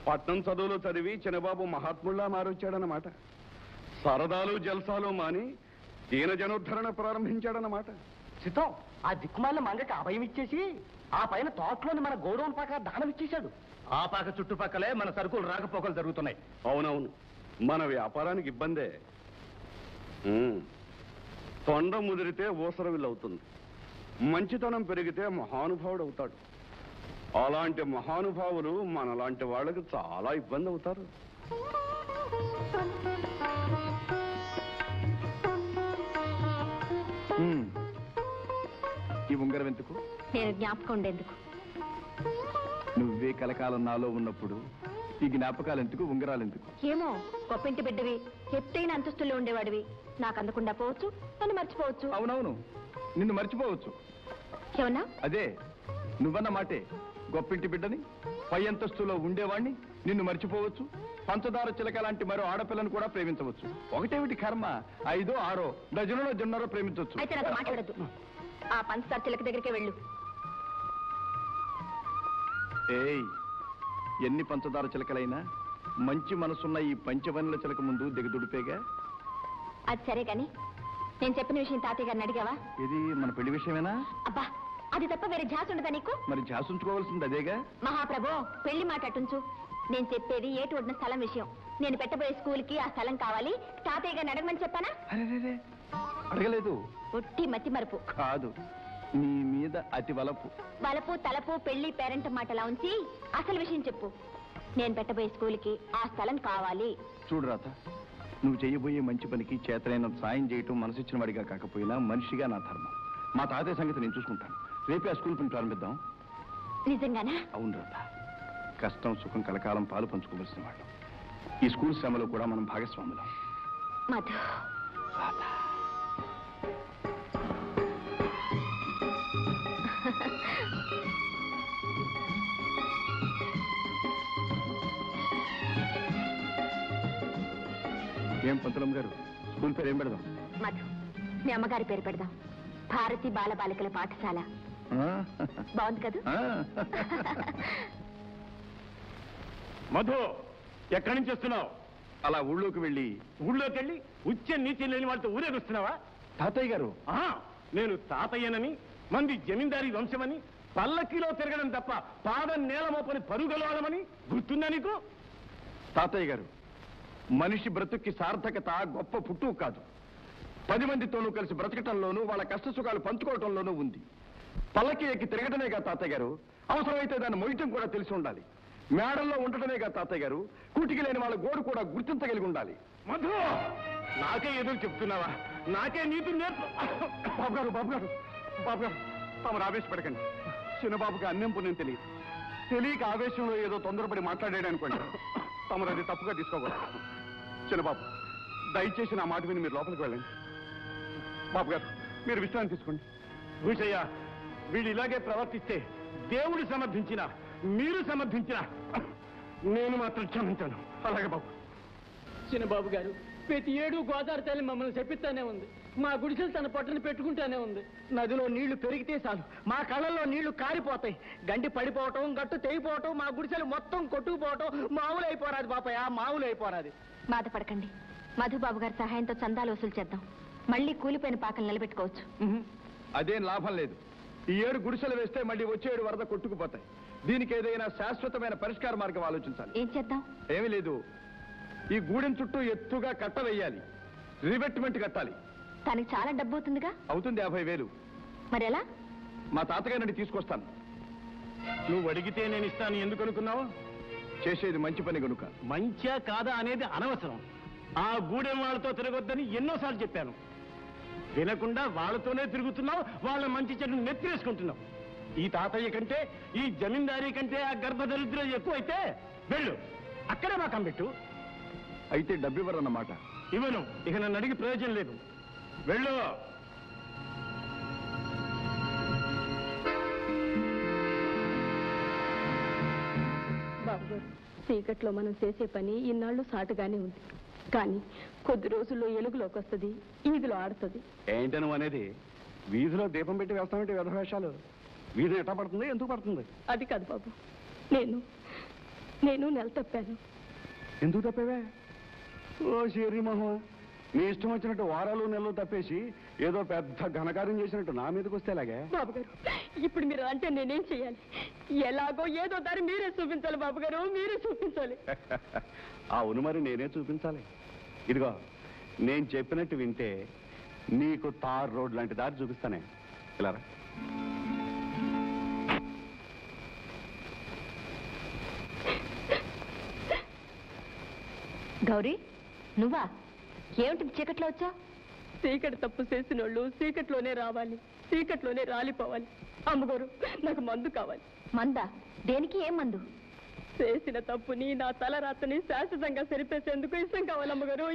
పట్నం చదువులు చదివి చిన్నబాబు మహాత్ముల్లా మారొచ్చాడనమాట. సరదాలు జల్సాలు మాని దీన జనోద్ధరణ ప్రారంభించాడనమాట. చిత్తం ఆ దిక్కుమాల మంగకి అభయం ఇచ్చేసి ఆ పైన తోటలోని మన గౌరవం పాక దానం ఇచ్చేశాడు. ఆ పాక చుట్టుపక్కలే మన సరుకులు రాకపోకలు జరుగుతున్నాయి. అవునవును, మన వ్యాపారానికి ఇబ్బందే. తొండ ముదిరితే ఊసరవిల్లు అవుతుంది, మంచితనం పెరిగితే మహానుభావుడు అవుతాడు. అలాంటి మహానుభావులు మనలాంటి వాళ్ళకి చాలా ఇబ్బంది అవుతారు. ఈ ఉంగరం ఎందుకు? నేను జ్ఞాపకం ఉండేందుకు. నువ్వే కలకాలం నాలో ఉన్నప్పుడు ఈ జ్ఞాపకాలు ఎందుకు, ఉంగరాలు ఎందుకు? ఏమో, గొప్పింటి బిడ్డవి, ఎత్తైన అంతస్తుల్లో ఉండేవాడివి. నాకు అందకుండా పోవచ్చు, నన్ను మర్చిపోవచ్చు. అవునవును, నిన్ను మర్చిపోవచ్చు. ఏమన్నా? అదే నువ్వన్న మాటే. గొప్పింటి బిడ్డని, పై అంతస్తులో ఉండేవాణ్ణి, నిన్ను మర్చిపోవచ్చు. పంచదార చిలక లాంటి మరో ఆడపిల్లను కూడా ప్రేమించవచ్చు. ఒకటేమిటి కర్మ, 5, 6 డజనులో జొన్నరో ప్రేమించవచ్చు. అయితే నాకు మాట్లాడద్దు. ఆ పంచదార చిలక దగ్గరికి వెళ్ళు. ఏయ్, ఎన్ని పంచదార చిలకలైనా మంచి మనసున్న ఈ పంచవనుల చిలక ముందు దిగదుడిపేగా. అది సరే గాని నేను చెప్పిన విషయం తాతయ్య గారిని అడిగావా? ఇది మన పెళ్లి విషయమేనా? అబ్బా, అది తప్ప వేరే ఝాస్ ఉండదా నీకు? మరి ఝాస్ ఉంచుకోవాల్సింది అదేగా. మహాప్రభో, పెళ్లి మాట అటుంచు. నేను చెప్పేది ఏటి ఒడిన స్థలం విషయం. నేను పెట్టబోయే స్కూల్కి ఆ స్థలం కావాలి. తాతయ్య గారిని అడగమని చెప్పానా? అరే, అడగలేదు. ఒట్టి మతి మరుపు కాదు, నీ మీద అతి వలపు. వలపు తలపు పెళ్లి పేరెంట్ మాటలా ఉంచి అసలు విషయం చెప్పు. నేను పెట్టబోయే స్కూల్కి ఆ స్థలం కావాలి. చూడు రాత, నువ్వు చేయబోయే మంచి పనికి చేతనైన సాయం చేయటం మనసిచ్చిన వాడిగా కాకపోయినా మనిషిగా నా ధర్మం. మా తాతయ్య సంగతి నేను చూసుకుంటాను. రేపే ఆ స్కూల్ పని ప్రారంభిద్దాం. నిజంగానా? అవును రాత, కష్టం సుఖం కలకాలం పాలు పంచుకోవలసిన వాళ్ళు. ఈ స్కూల్ శ్రమలో కూడా మనం భాగస్వాములం. మధు, ఏం పంతులమ్మ గారు, స్కూల్ పేరు ఏం పెడదాం? మధు, మీ అమ్మగారి పేరు పెడదాం. భారతి బాల బాలికల పాఠశాల. బాగుంది కదా? మధు, ఎక్కడి నుంచి వస్తున్నావు? అలా ఊళ్ళోకి వెళ్ళి ఉచ్చ నీతి లేని వాళ్ళతో ఊరేగొస్తున్నావా? తాతయ్య గారు, నేను తాతయ్యనని, మంది జమీందారీ వంశమని, పల్లకిలో తిరగడం తప్ప పాదం నేల మోపని పరుగలవాడమని గుర్తుందా నీకు? తాతయ్య గారు, మనిషి బ్రతుక్కి సార్థకత గొప్ప పుట్టు కాదు, 10 మందితోనూ కలిసి బ్రతకటంలోనూ వాళ్ళ కష్ట సుఖాలు పంచుకోవటంలోనూ ఉంది. పల్లకి ఎక్కి తిరగటమేగా తాతయ్య గారు, అవసరమైతే దాన్ని మొయ్యటం కూడా తెలిసి ఉండాలి. మేడల్లో ఉండటమేగా తాతయ్య గారు, కూటికి లేని వాళ్ళ గోడు కూడా గుర్తించగలిగి ఉండాలి. మధు, నాకే ఎదురు చెప్తున్నావా? నాకే నీతి నేర్పు. బాబు గారు తమరు ఆవేశపడకండి. చిన్నబాబుకి అన్నం పుణ్యం తెలియక ఆవేశంలో ఏదో తొందరపడి మాట్లాడాడు అనుకోండి. తమరు అది తప్పుగా తీసుకోకూడదు. చిన్నబాబు, దయచేసి నా మాట విని మీరు లోపలికి వెళ్ళండి. బాబు గారు, మీరు విశ్రాంతి తీసుకోండి. భూషయ్య, వీళ్ళు ఇలాగే ప్రవర్తిస్తే దేవుడు సమర్థించిన, మీరు సమర్థించిన, నేను మాత్రం క్షమించాను. అలాగే బాబు. చిన్నబాబు గారు, ప్రతి ఏడు గోదావరి తల్లి మమ్మల్ని చెప్పిస్తానే ఉంది. మా గుడిసెలు తన పొట్టని పెట్టుకుంటానే ఉంది. నదిలో నీళ్లు పెరిగితే చాలు మా కళ్ళల్లో నీళ్లు కారిపోతాయి. గండి పడిపోవటం, గట్టు తెగిపోవటం, మా గుడిసెలు మొత్తం కొట్టుకుపోవటం మామూలు అయిపోరాది బాపయ్య, మామూలు అయిపోరాది. బాధపడకండి. మధుబాబు గారి సహాయంతో చందాలు వసూలు చేద్దాం. మళ్ళీ కూలిపోయిన పాకలు నిలబెట్టుకోవచ్చు. అదేం లాభం లేదు. ఈ 7 గుడిసెలు వేస్తే మళ్ళీ వచ్చే 7 వరద కొట్టుకుపోతాయి. దీనికి ఏదైనా శాశ్వతమైన పరిష్కార మార్గం ఆలోచించాలి. ఏం చేద్దాం? ఏమీ లేదు, ఈ గూడెం చుట్టూ ఎత్తుగా కట్ట వేయాలి, రివెట్మెంట్ కట్టాలి. దానికి చాలా డబ్బు అవుతుందిగా. అవుతుంది, 50,000. మరి ఎలా? మా తాతగారిని తీసుకొస్తాను. నువ్వు అడిగితే నేను ఇస్తాను. ఎందుకు అనుకున్నావు? చేసేది మంచి పని కనుక. మంచా కాదా అనేది అనవసరం. ఆ గూడెం వాళ్ళతో తిరగొద్దని ఎన్నోసార్లు చెప్పాను. వినకుండా వాళ్ళతోనే తిరుగుతున్నావు, వాళ్ళ మంచి చెడును నెత్తిరేసుకుంటున్నావు. ఈ తాతయ్య కంటే, ఈ జమీందారీ కంటే ఆ గర్భదరిద్రం ఎక్కువైతే వెళ్ళు, అక్కడే మా కంపెట్టు. అయితే డబ్బు ఇవ్వరన్నమాట. ఇవ్వను. ఇక నన్ను అడిగి ప్రయోజనం లేదు. వెళ్ళు. బాబుగారు, చీకట్లో మనం చేసే పని ఇన్నాళ్ళు సాటుగానే ఉంది. కానీ కొద్ది రోజుల్లో ఎలుగులోకి వస్తుంది, ఈదిలో ఆడుతుంది. ఏంటి నువ్వు అనేది? వీధిలో దీపం పెట్టి వేస్తామంటే వ్యధవేషాలు. వీధి ఎట్లా పడుతుంది, ఎందుకు పడుతుంది? అది కాదు బాబు, నేను నేను నెల తప్పాను. ఎందుకు తప్పేవే? ఓ శరీ మొహం, నీ ఇష్టం వచ్చినట్టు వారాలు నెలలు తప్పేసి ఏదో పెద్ద ఘనకార్యం చేసినట్టు నా మీదకి వస్తే ఎలాగే? బాబు గారు, ఇప్పుడు మీరు అంటే నేనేం చేయాలి? ఎలాగో ఏదో దారి మీరే చూపించాలి బాబు గారు, మీరే చూపించాలి. అవును, మరి నేనే చూపించాలి. ఇదిగో, నేను చెప్పినట్టు వింటే నీకు తార్ రోడ్ లాంటి దారి చూపిస్తానే. ఇలా రా. గౌరీ, నువ్వా? ఏమిటి చీకట్లో వచ్చా? చీకటి తప్పు చేసిన వాళ్ళు చీకట్లోనే రావాలి, చీకట్లోనే రాలిపోవాలి. అమ్మగారు, నాకు మందు కావాలి. మందా? దేనికి? ఏం మందు? చేసిన తప్పుని, నా తల రాతని శాశ్వతంగా సరిపేసేందుకు ఇష్టం కావాలి అమ్మగారు.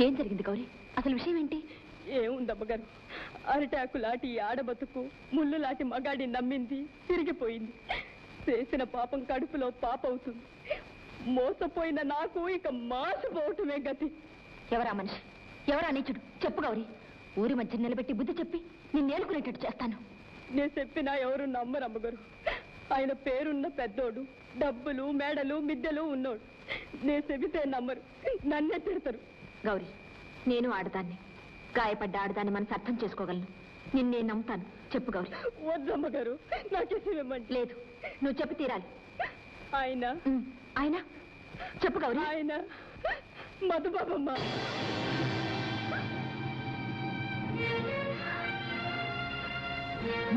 ఏం జరిగింది గౌరీ? అసలు విషయం ఏంటి? ఏముందమ్మగారు, అరిటాకు లాంటి ఈ ఆడబతుకు ముళ్ళు లాంటి మగాడి నమ్మింది, తిరిగిపోయింది. చేసిన పాపం కడుపులో పాప అవుతుంది. మోసపోయిన నాకు ఇక మాసిపోవటమే గతి. ఎవరా మనిషి? ఎవరా నీచుడు? చెప్పు గౌరీ. ఊరి మధ్య నిలబెట్టి బుద్ధి చెప్పి నిన్నేలుకునేటట్టు చేస్తాను. నేను చెప్పినా ఎవరు నమ్మరు అమ్మగారు. ఆయన పేరున్న పెద్దోడు, డబ్బులు మేడలు మిద్దెలు ఉన్నోడు. నేను చెబితే నమ్మరు, నన్నే తిడతారు. గౌరీ, నేను ఆడదాన్ని. గాయపడ్డ ఆడదాన్ని మనసు అర్థం చేసుకోగలను. నిన్నే నమ్ముతాను. చెప్పు గౌరీ. వద్దమ్మగారు, నాకేసి ఇవ్వమండి. లేదు, నువ్వు చెప్పి తీరాలి. ఆయన ఆయన చెప్పు గౌరీ. ఆయన మధుబాబమ్మ.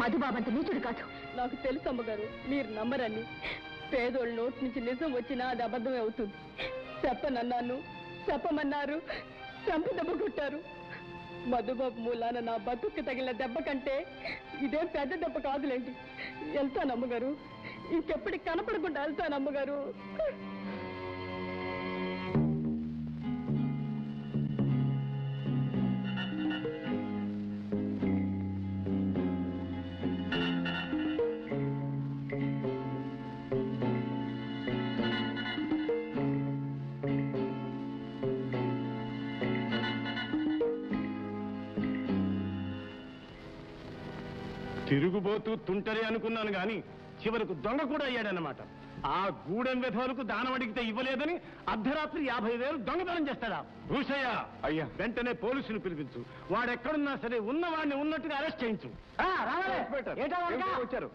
మధుబాబంత నీచుడు కాదు. నాకు తెలుసు అమ్మగారు, మీరు నమ్మరని. పేదోళ్ళ నోటి నుంచి నిజం వచ్చినా అది అబద్ధమే అవుతుంది. చెప్పనన్నాను, చెప్పమన్నారు, చంప దెబ్బ కొట్టారు. మధుబాబు మూలాన నా బతుక్కి తగిలిన దెబ్బ కంటే ఇదేం పెద్ద దెబ్బ కాదులేండి. వెళ్తాను అమ్మగారు, ఇంకెప్పటికి కనపడకుండా వెళ్తాను అమ్మగారు. తిరుగుబోతూ తుంటరి అనుకున్నాను గాని చివరకు దొంగ కూడా అయ్యాడన్నమాట. ఆ గూడెం విధవులకు దానం అడిగితే ఇవ్వలేదని అర్ధరాత్రి 50,000 దొంగతనం చేస్తాడా? భూషయ్య, అయ్యా, వెంటనే పోలీసులు పిలిపించు. వాడెక్కడున్నా సరే ఉన్నవాడిని ఉన్నట్టుగా అరెస్ట్ చేయించు. వచ్చారు.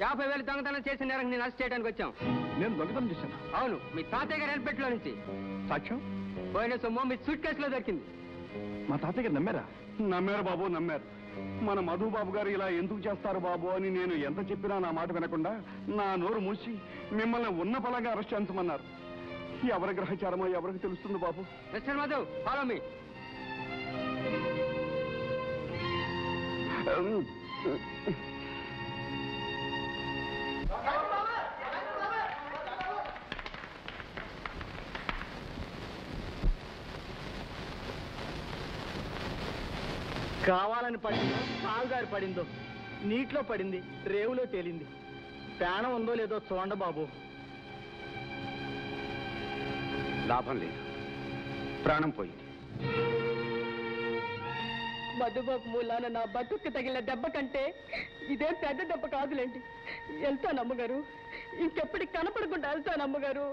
50,000 దొంగతనం చేసిన నేరం నేను అరెస్ట్ చేయడానికి వచ్చాం. నేను దొంగతనం చేశాను. అవును, మీ తాతయ్య గారి హెల్పెట్లో నుంచి సాక్ష్యం? పోయిన సొమ్ము మీ సూట్ కేసులో దొరికింది. మా తాతయ్య గారు నమ్మారా? నమ్మారు బాబు, నమ్మారు. మన మధుబాబు గారు ఇలా ఎందుకు చేస్తారు బాబు అని నేను ఎంత చెప్పినా నా మాట వినకుండా నా నోరు మూసి మిమ్మల్ని ఉన్న పలంగా అరెస్ట్ చేయించమన్నారు. ఎవరి గ్రహచారమో ఎవరికి తెలుస్తుంది బాబు. Mister Madhu, follow me. కావాలని పడిందో, కాలుదారి పడిందో, నీటిలో పడింది, రేవులో తేలింది. ప్రాణం ఉందో లేదో చూడండి బాబు. లాభం లేదు, ప్రాణం పోయింది. మధుబాబు మూలాన నా బతుక్కి తగిలిన దెబ్బ కంటే ఇదేం పెద్ద దెబ్బ కాదులేండి. వెళ్తాను అమ్మగారు, ఇంకెప్పటికి కనపడకుండా వెళ్తాను అమ్మగారు.